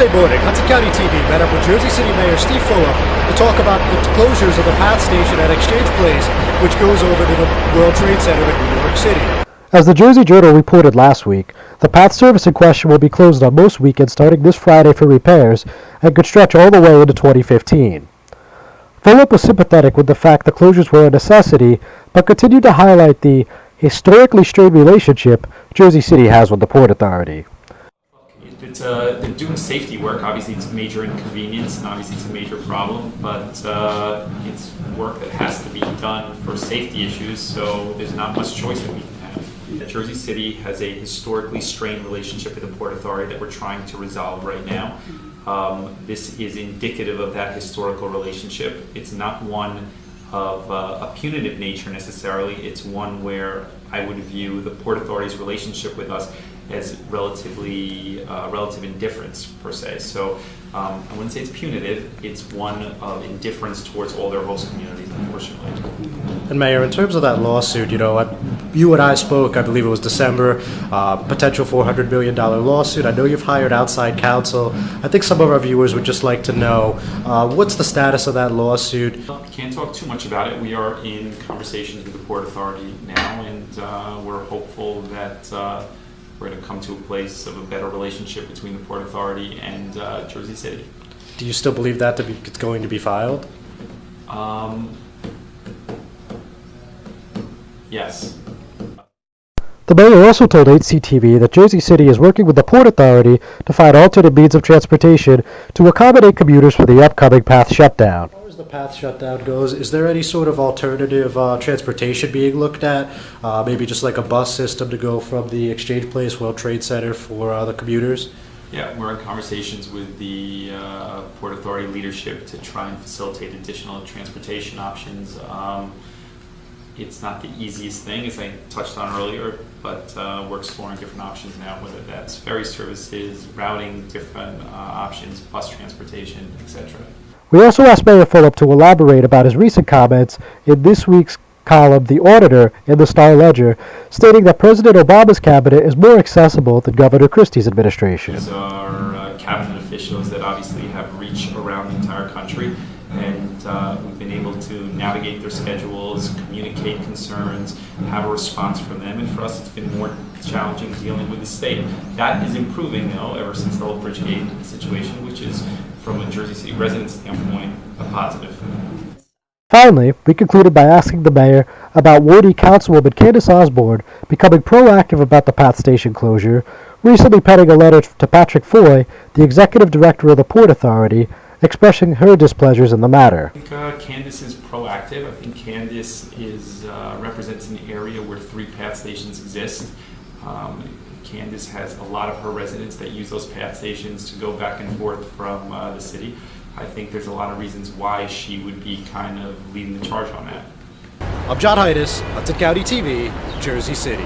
Tuesday morning, Hudson County TV met up with Jersey City Mayor Steve Fulop to talk about the closures of the PATH station at Exchange Place, which goes over to the World Trade Center in New York City. As the Jersey Journal reported last week, the PATH service in question will be closed on most weekends starting this Friday for repairs and could stretch all the way into 2015. Fulop was sympathetic with the fact the closures were a necessity, but continued to highlight the historically strained relationship Jersey City has with the Port Authority. They're doing safety work. Obviously, it's a major inconvenience, and obviously it's a major problem, but it's work that has to be done for safety issues, so there's not much choice that we can have. Jersey City has a historically strained relationship with the Port Authority that we're trying to resolve right now. This is indicative of that historical relationship. It's not one of a punitive nature necessarily. It's one where I would view the Port Authority's relationship with us as relative indifference per se. So I wouldn't say it's punitive, it's one of indifference towards all their host communities, unfortunately. And Mayor, in terms of that lawsuit, you and I spoke, I believe it was December, potential $400 million lawsuit. I know you've hired outside counsel. I think some of our viewers would just like to know, what's the status of that lawsuit? Can't talk too much about it. We are in conversations with the Port Authority now, and we're hopeful that we're going to come to a place of a better relationship between the Port Authority and Jersey City. Do you still believe that it's going to be filed? Yes. The mayor also told HCTV that Jersey City is working with the Port Authority to find alternate means of transportation to accommodate commuters for the upcoming PATH shutdown. As far as the PATH shutdown goes, is there any sort of alternative transportation being looked at? Maybe just like a bus system to go from the Exchange Place World Trade Center for the commuters? Yeah, we're in conversations with the Port Authority leadership to try and facilitate additional transportation options. It's not the easiest thing, as I touched on earlier, but we're exploring different options now, whether that's ferry services, routing, different options, bus transportation, etc. We also asked Mayor Fulop to elaborate about his recent comments in this week's column, The Auditor, in the Star-Ledger, stating that President Obama's cabinet is more accessible than Governor Christie's administration. These are cabinet officials that obviously have reach around the entire country, and we've been able to navigate their schedules, communicate concerns, have a response from them, and for us it's been more challenging dealing with the state. That is improving, though, ever since the whole Bridgegate situation, which is, from a Jersey City resident standpoint, a positive. Finally, we concluded by asking the mayor about Wardee Councilwoman Candace Osborne becoming proactive about the PATH station closure, recently penning a letter to Patrick Foy, the executive director of the Port Authority, expressing her displeasures in the matter. I think Candace is proactive. I think Candace represents an area where 3 PATH stations exist. Candace has a lot of her residents that use those PATH stations to go back and forth from the city. I think there's a lot of reasons why she would be kind of leading the charge on that. I'm John Heides, Hudson County TV, Jersey City.